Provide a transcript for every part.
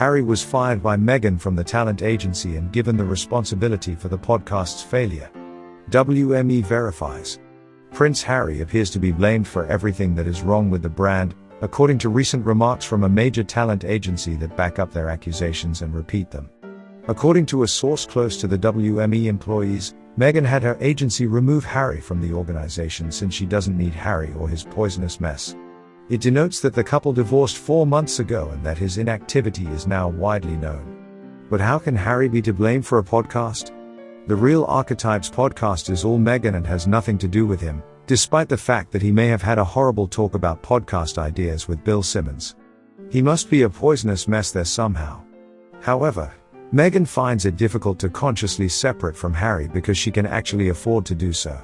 Harry was fired by Meghan from the talent agency and given the responsibility for the podcast's failure. WME verifies. Prince Harry appears to be blamed for everything that is wrong with the brand, according to recent remarks from a major talent agency that back up their accusations and repeat them. According to a source close to the WME employees, Meghan had her agency remove Harry from the organization since she doesn't need Harry or his poisonous mess. It denotes that the couple divorced 4 months ago and that his inactivity is now widely known. But how can Harry be to blame for a podcast? The Real Archetypes podcast is all Meghan and has nothing to do with him, despite the fact that he may have had a horrible talk about podcast ideas with Bill Simmons. He must be a poisonous mess there somehow. However, Meghan finds it difficult to consciously separate from Harry because she can actually afford to do so.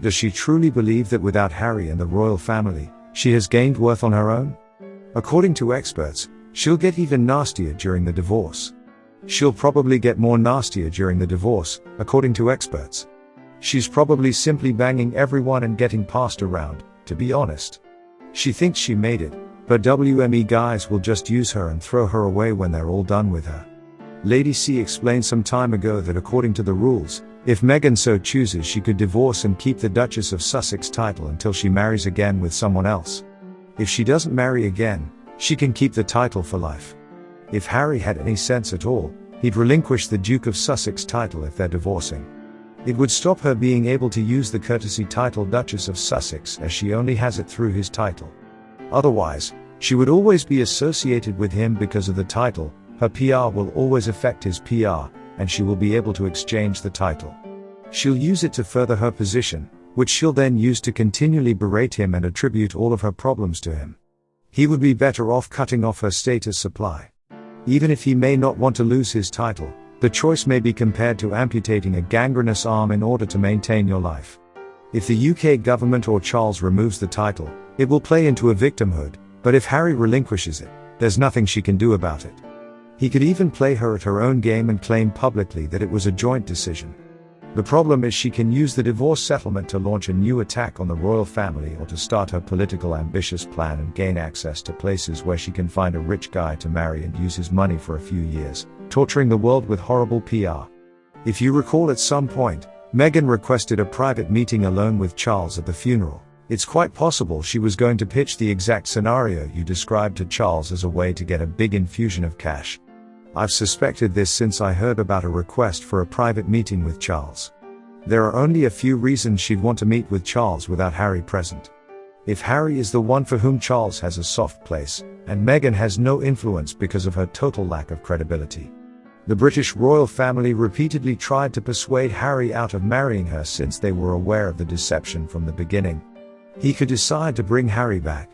Does she truly believe that without Harry and the royal family, she has gained worth on her own? According to experts, she'll get even nastier during the divorce. She'll probably get more nastier during the divorce, according to experts. She's probably simply banging everyone and getting passed around, to be honest. She thinks she made it, but WME guys will just use her and throw her away when they're all done with her. Lady C explained some time ago that according to the rules, if Meghan so chooses, she could divorce and keep the Duchess of Sussex title until she marries again with someone else. If she doesn't marry again, she can keep the title for life. If Harry had any sense at all, he'd relinquish the Duke of Sussex title if they're divorcing. It would stop her being able to use the courtesy title Duchess of Sussex, as she only has it through his title. Otherwise, she would always be associated with him because of the title. Her PR will always affect his PR, and she will be able to exchange the title. She'll use it to further her position, which she'll then use to continually berate him and attribute all of her problems to him. He would be better off cutting off her status supply. Even if he may not want to lose his title, the choice may be compared to amputating a gangrenous arm in order to maintain your life. If the UK government or Charles removes the title, it will play into a victimhood, but if Harry relinquishes it, there's nothing she can do about it. He could even play her at her own game and claim publicly that it was a joint decision. The problem is she can use the divorce settlement to launch a new attack on the royal family or to start her political ambitious plan and gain access to places where she can find a rich guy to marry and use his money for a few years, torturing the world with horrible PR. If you recall, at some point, Meghan requested a private meeting alone with Charles at the funeral. It's quite possible she was going to pitch the exact scenario you described to Charles as a way to get a big infusion of cash. I've suspected this since I heard about a request for a private meeting with Charles. There are only a few reasons she'd want to meet with Charles without Harry present. If Harry is the one for whom Charles has a soft place, and Meghan has no influence because of her total lack of credibility. The British royal family repeatedly tried to persuade Harry out of marrying her since they were aware of the deception from the beginning. He could decide to bring Harry back,